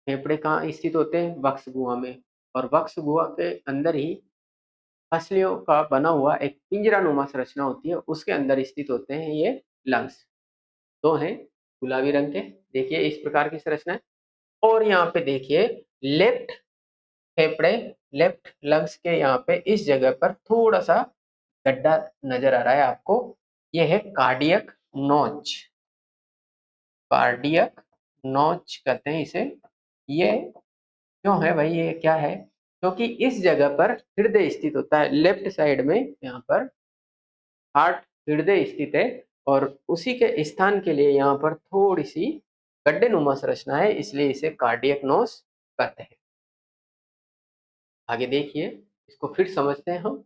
[SPEAKER 1] फेफड़े कहाँ स्थित होते हैं? वक्ष गुहा में। और वक्ष गुहा के अंदर ही पसलियों का बना हुआ एक पिंजरानुमा संरचना होती है, उसके अंदर स्थित होते हैं ये लंग्स। 2 हैं गुलाबी रंग के, देखिए इस प्रकार की संरचना है। और यहाँ पे देखिए लेफ्ट फेफड़े, लेफ्ट लंग्स के यहाँ पे इस जगह पर थोड़ा सा गड्ढा नजर आ रहा है आपको, ये है कार्डियक नोच। कार्डियक नोच कहते हैं इसे। ये क्यों है भाई, ये क्या है? क्योंकि इस जगह पर हृदय स्थित होता है, लेफ्ट साइड में यहाँ पर हार्ट, हृदय स्थित है। और उसी के स्थान के लिए यहाँ पर थोड़ी सी गड्ढे नुमा संरचना है, इसलिए इसे कार्डियक नोच कहते हैं। आगे देखिए इसको फिर समझते हैं हम।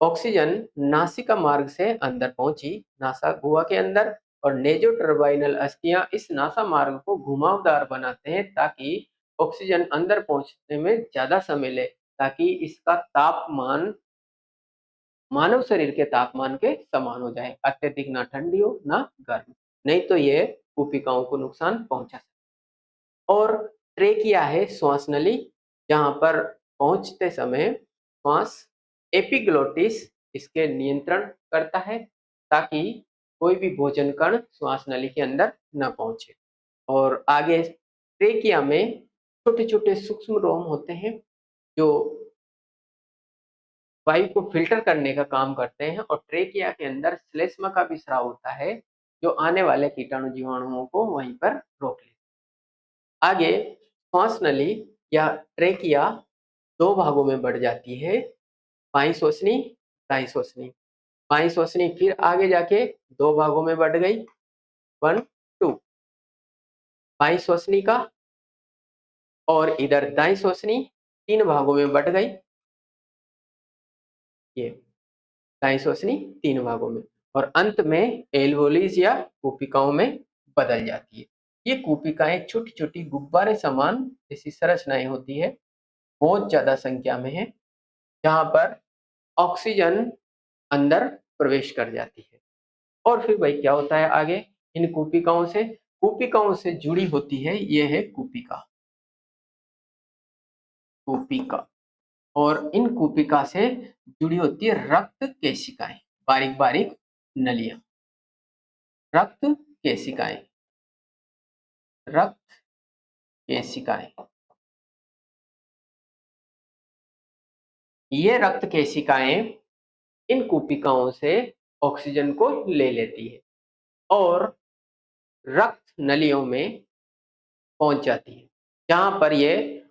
[SPEAKER 1] ऑक्सीजन नासिका मार्ग से अंदर पहुंची, नासा गुहा के अंदर, और नेजोटर्बाइनल अस्थियां इस नासा मार्ग को घुमावदार बनाते हैं, ताकि ऑक्सीजन अंदर पहुंचने में ज्यादा समय ले, ताकि इसका तापमान मानव शरीर के तापमान के समान हो जाए, अत्यधिक ना ठंडी हो ना गर्म, नहीं तो ये कोशिकाओं को नुकसान पहुंचा सकता है। और ट्रेकिया है श्वास नली, जहाँ पर पहुँचते समय श्वास एपिग्लोटिस इसके नियंत्रण करता है ताकि कोई भी भोजन कण श्वास नली के अंदर न पहुँचे। और आगे ट्रेकिया में छोटे-छोटे सूक्ष्म रोम होते हैं जो वायु को फ़िल्टर करने का काम करते हैं और ट्रेकिया के अंदर श्लेष्मा का भी स्राव होता है, जो आने वाले कीटाणु जीवाणुओं को वहीं पर रोक लेते हैं। आगे श्वास नली या ट्रेकिया 2 भागों में बढ़ जाती है, बाईं श्वसनी, दाईं श्वसनी। बाईं श्वसनी फिर आगे जाके 2 भागों में बढ़ गई, 1, 2। बाईं श्वसनी का और इधर दाईं श्वसनी 3 भागों में बँट गई। ये दाईं श्वसनी 3 भागों में और अंत में एल्वोलीज या कूपिकाओं में बदल जाती है। ये कूपिकाएँ छोटी-छोटी गुब्बारे समान ऐसी संरचनाएँ होती है, बहुत ज़्यादा संख्या में है, जहाँ पर ऑक्सीजन अंदर प्रवेश कर जाती है। और फिर भाई क्या होता है आगे इन कूपिकाओं से जुड़ी होती है, ये है कूपिका। कूपिका और इन कूपिका से जुड़ी होती है रक्त केशिकाएँ, बारीक-बारीक नलियाँ। रक्त केशिकाएँ, रक्त केशिकाएँ। ये रक्त केशिकाएँ इन कूपिकाओं से ऑक्सीजन को ले लेती है और रक्त नलियों में पहुँच जाती है, जहाँ पर ये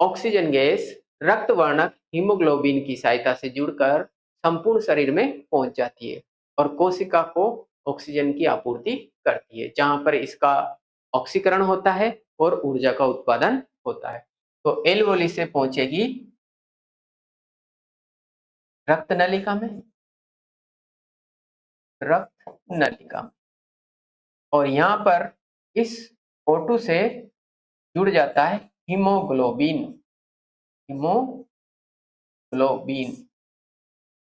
[SPEAKER 1] ऑक्सीजन गैस रक्त वर्णक हीमोग्लोबिन की सहायता से जुड़कर संपूर्ण शरीर में पहुंच जाती है और कोशिका को ऑक्सीजन की आपूर्ति करती है, जहां पर इसका ऑक्सीकरण होता है और ऊर्जा का उत्पादन होता है। तो एल्वोली से पहुंचेगी रक्त नलिका में, रक्त नलिका में और यहाँ पर इस O2 से जुड़ जाता है हीमोग्लोबिन। हीमोग्लोबिन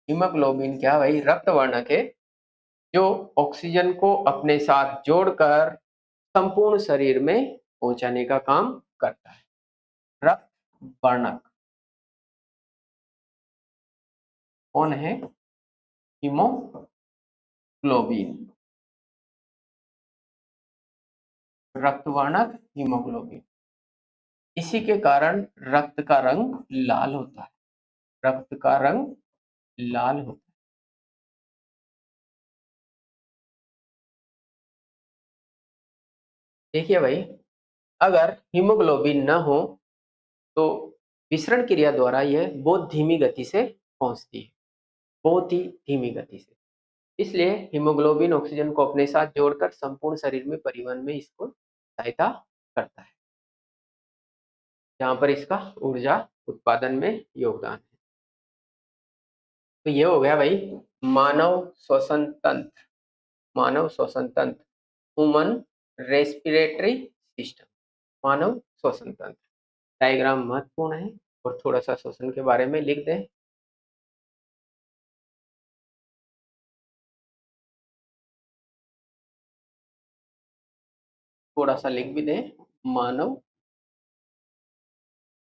[SPEAKER 1] हीमोग्लोबिन क्या भाई रक्त वर्णक है जो ऑक्सीजन को अपने साथ जोड़कर संपूर्ण शरीर में पहुंचाने का काम करता है। रक्त वर्णक कौन है? हीमोग्लोबिन। रक्त वर्णक हीमोग्लोबिन, इसी के कारण रक्त का रंग लाल होता है। रक्त का रंग लाल होता है। देखिए भाई, अगर हीमोग्लोबिन न हो तो विसरण क्रिया द्वारा यह बहुत धीमी गति से पहुंचती है, बहुत ही धीमी गति से। इसलिए हीमोग्लोबिन ऑक्सीजन को अपने साथ जोड़कर संपूर्ण शरीर में परिवहन में इसको सहायता करता है, जहाँ पर इसका ऊर्जा उत्पादन में योगदान है। तो ये हो गया भाई मानव श्वसन तंत्र, मानव श्वसन तंत्र, ह्यूमन रेस्पिरेटरी सिस्टम, मानव श्वसन तंत्र। डायग्राम महत्वपूर्ण है और थोड़ा सा श्वसन के बारे में लिख दें। थोड़ा सा लिख भी दें, मानव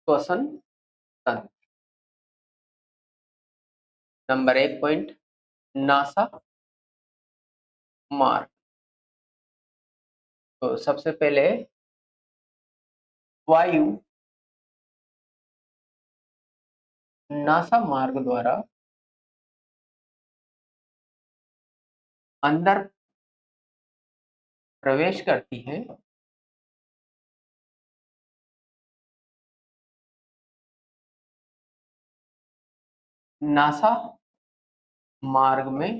[SPEAKER 1] श्वसन तंत्र। नंबर 1 पॉइंट, नासा मार्ग। तो सबसे पहले वायु नासा मार्ग द्वारा अंदर प्रवेश करती है, नासा मार्ग में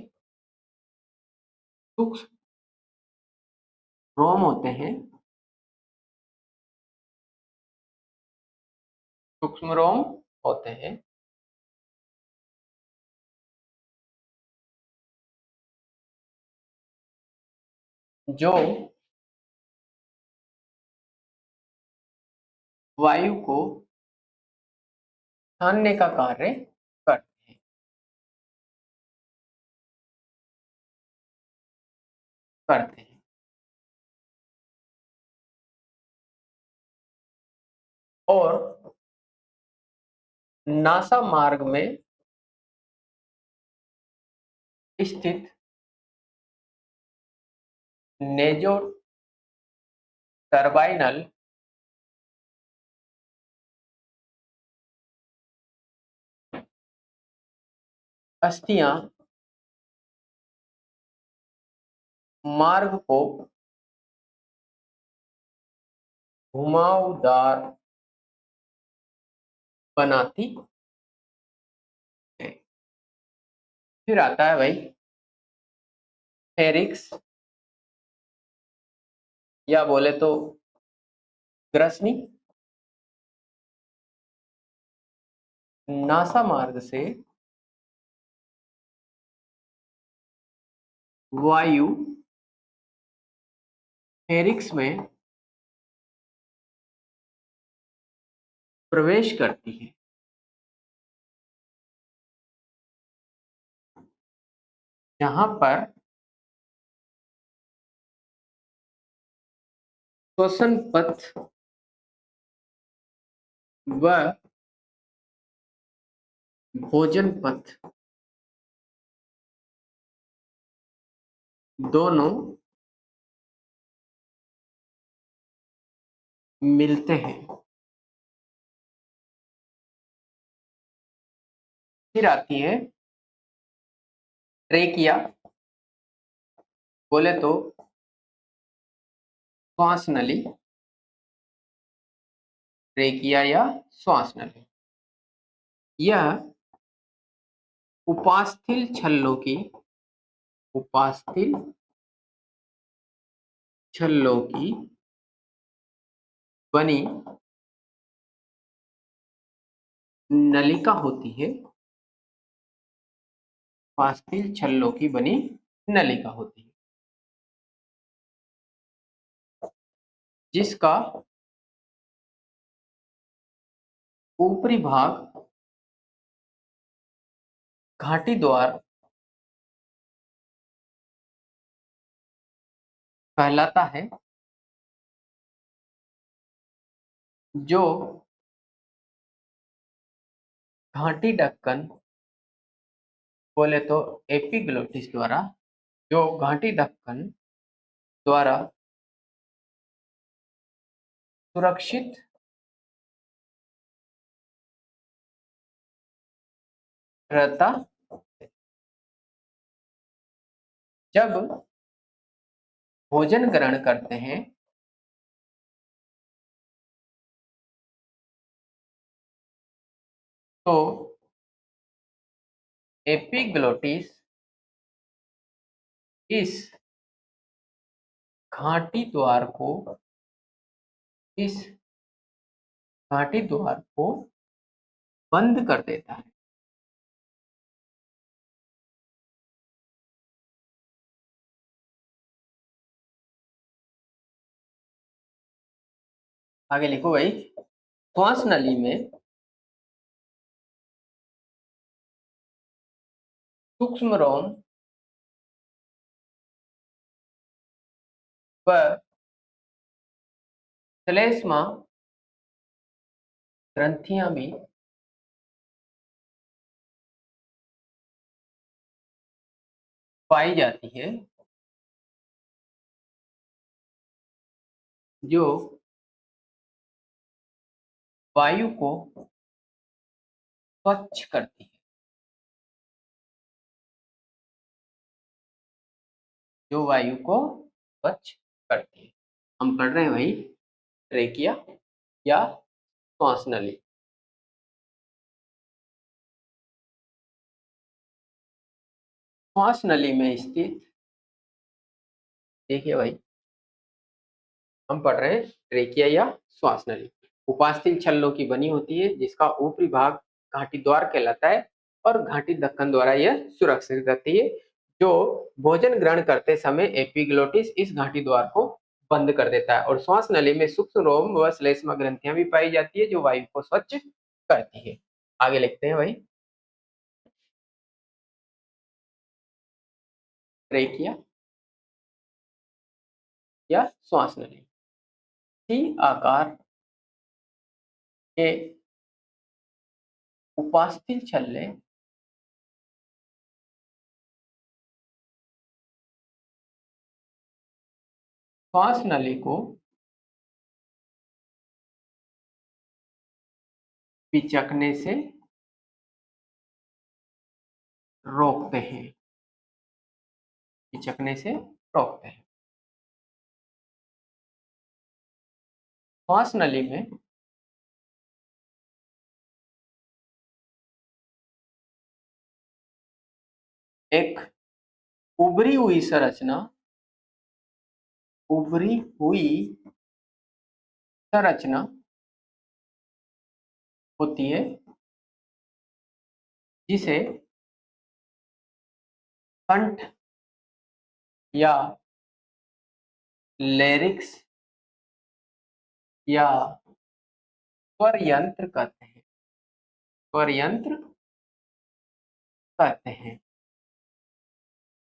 [SPEAKER 1] सूक्ष्म रोम होते हैं, सूक्ष्म रोम होते हैं जो वायु को छानने का कार्य करते हैं, करते हैं। और नासा मार्ग में स्थित नेजो टर्बाइनल अस्थियां मार्ग को घुमावदार बनाती है। फिर आता है भाई फेरिक्स, या बोले तो ग्रसनी। नासा मार्ग से वायु फेरिक्स में प्रवेश करती है। यहाँ पर श्वसन पथ व भोजन पथ दोनों मिलते हैं। फिर आती है ट्रेकिया, बोले तो श्वास नली, ट्रेकिया या श्वास नली। यह उपास्थि छल्लों की उपास्थि छल्लों की बनी नलिका होती है। उपास्थि छल्लों की बनी नलिका होती है, जिसका ऊपरी भाग घाटी द्वार कहलाता है, जो घाटी ढक्कन बोले तो एपिग्लोटिस द्वारा, जो घाटी ढक्कन द्वारा सुरक्षित रहता। जब भोजन ग्रहण करते हैं तो एपिग्लोटिस इस घाटी द्वार को इस घाटी द्वार को बंद कर देता है। आगे लिखो भाई, श्वास नली में सूक्ष्म रोम व श्लेष्मा ग्रंथियां भी पाई जाती है, जो वायु को स्वच्छ करती है। जो वायु को स्वच्छ करती है। हम पढ़ रहे हैं भाई ट्रेकिया या श्वास नली। श्वास नली में स्थित, देखिए भाई हम पढ़ रहे हैं ट्रेकिया या श्वास नली उपास्थि छल्लों की बनी होती है, जिसका ऊपरी भाग घाटी द्वार कहलाता है और घाटी ढक्कन द्वारा यह सुरक्षित रहती है। जो भोजन ग्रहण करते समय एपिग्लोटिस इस घाटी द्वार को बंद कर देता है, और श्वास नली में सूक्ष्म रोम व श्लेष्मा ग्रंथियां भी पाई जाती है, जो वायु को स्वच्छ करती है। आगे लिखते हैं भाई, ट्रेकिया या श्वास नली सी आकार के उपास्थि छल्ले श्वास नली को पिचकने से रोकते हैं, पिचकने से रोकते हैं। श्वास नली में एक उभरी हुई संरचना, उभरी हुई संरचना होती है जिसे कंठ या लेरिक्स या स्वर यंत्र कहते हैं, स्वर यंत्र कहते हैं,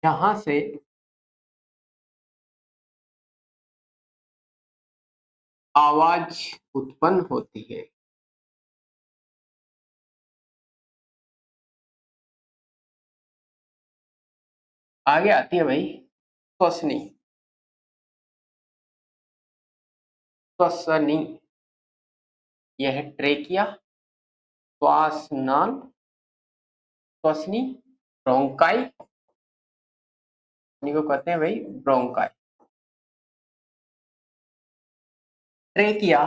[SPEAKER 1] जहां से आवाज उत्पन्न होती है। आगे आती है भाई श्वसनी, श्वसनी यह ट्रेकिया, श्वासनाल, श्वसनी, ब्रोंकाई को कहते हैं भाई ब्रोंकाई। ट्रेकिया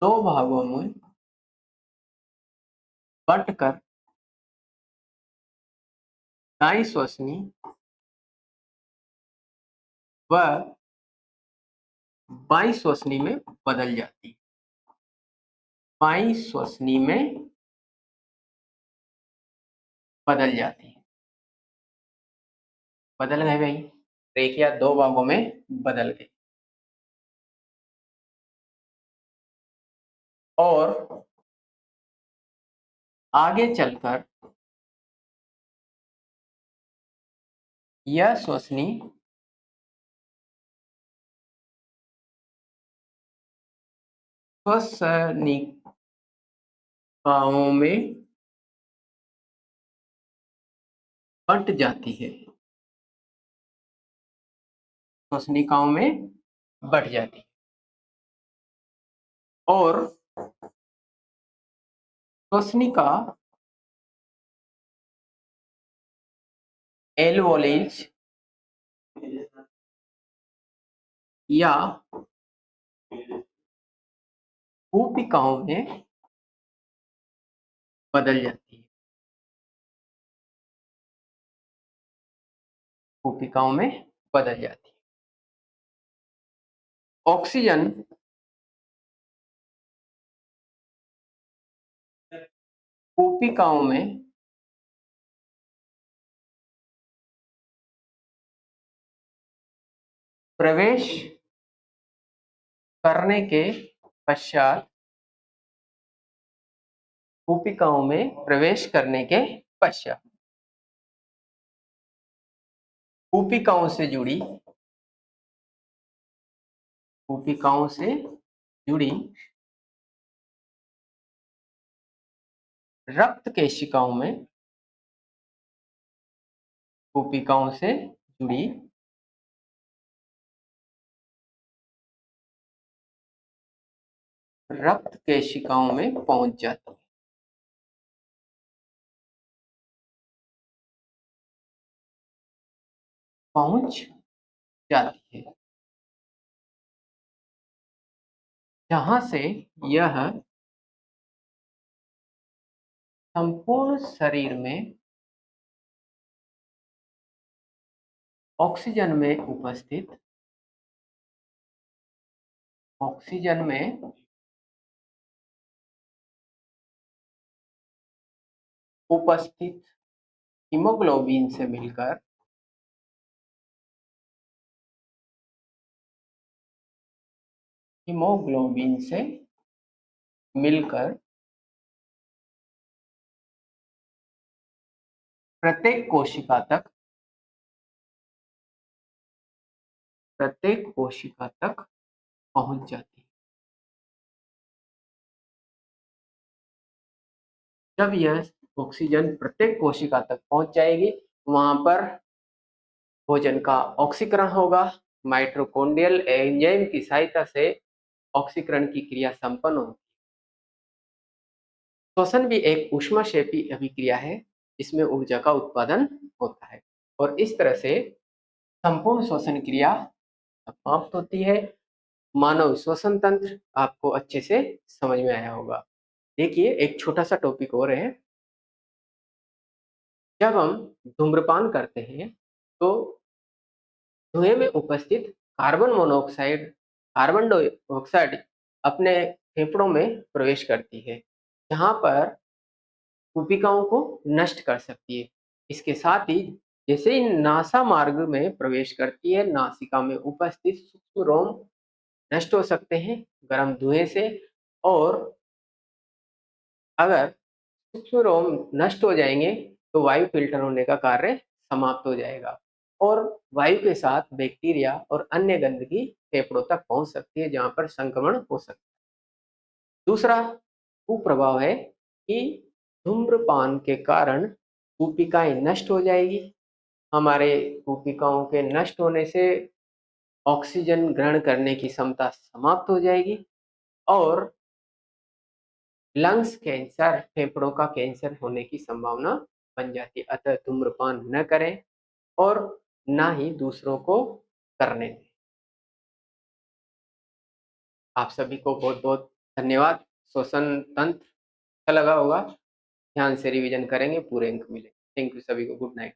[SPEAKER 1] दो भागों में बंटकर दाई श्वसनी व बाई श्वसनी में बदल जाती है, बाई श्वसनी में बदल जाती है। बदल गए भाई, ट्रेकिया दो भागों में बदल गई। और आगे चलकर यह श्वसनी श्वसनिकाओं में बंट जाती है, श्वसनिकाओं में बढ़ जाती है। और श्वसनिका एल्वोलेज या कूपिकाओं में बदल जाती है, कूपिकाओं में बदल जाती है। ऑक्सीजन कूपिकाओं में प्रवेश करने के पश्चात, कूपिकाओं में प्रवेश करने के पश्चात कूपिकाओं से जुड़ी, कूपिकाओं से जुड़ी रक्त केशिकाओं में, कूपिकाओं से जुड़ी रक्त केशिकाओं में पहुंच जाती है, पहुंच जाती है, जहां से यह संपूर्ण शरीर में ऑक्सीजन में उपस्थित, ऑक्सीजन में उपस्थित हीमोग्लोबिन से मिलकर हीमोग्लोबिन से मिलकर प्रत्येक कोशिका तक, प्रत्येक कोशिका तक पहुंच जाती है। जब यह ऑक्सीजन प्रत्येक कोशिका तक पहुंच जाएगी, वहां पर भोजन का ऑक्सीकरण होगा। माइटोकॉन्ड्रियल एंजाइम की सहायता से ऑक्सीकरण की क्रिया संपन्न होगी। श्वसन भी एक ऊष्माक्षेपी अभिक्रिया है, इसमें ऊर्जा का उत्पादन होता है और इस तरह से संपूर्ण श्वसन क्रिया समाप्त होती है। मानव श्वसन तंत्र आपको अच्छे से समझ में आया होगा। देखिए एक छोटा सा टॉपिक और है। जब हम धूम्रपान करते हैं तो धुएं में उपस्थित कार्बन मोनोऑक्साइड, कार्बन डाइऑक्साइड अपने फेफड़ों में प्रवेश करती है, जहां पर कोशिकाओं को नष्ट कर सकती है। इसके साथ ही जैसे ही नासा मार्ग में प्रवेश करती है, नासिका में उपस्थित सूक्ष्म रोम नष्ट हो सकते हैं गर्म धुएं से। और अगर सूक्ष्म रोम नष्ट हो जाएंगे तो वायु फिल्टर होने का कार्य समाप्त हो जाएगा और वायु के साथ बैक्टीरिया और अन्य गंदगी फेफड़ों तक पहुंच सकती है, जहां पर संक्रमण हो सकता है। दूसरा कुप्रभाव है कि धूम्रपान के कारण कोशिकाएं नष्ट हो जाएगी। हमारे कोशिकाओं के नष्ट होने से ऑक्सीजन ग्रहण करने की क्षमता समाप्त हो जाएगी और लंग्स कैंसर, फेफड़ों का कैंसर होने की संभावना बन जाती है। अतः धूम्रपान न करें और ना ही दूसरों को करने दें। आप सभी को बहुत बहुत धन्यवाद। श्वसन तंत्र अच्छा लगा होगा, ध्यान से रिवीजन करेंगे, पूरे अंक मिले। थैंक यू सभी को, गुड नाइट।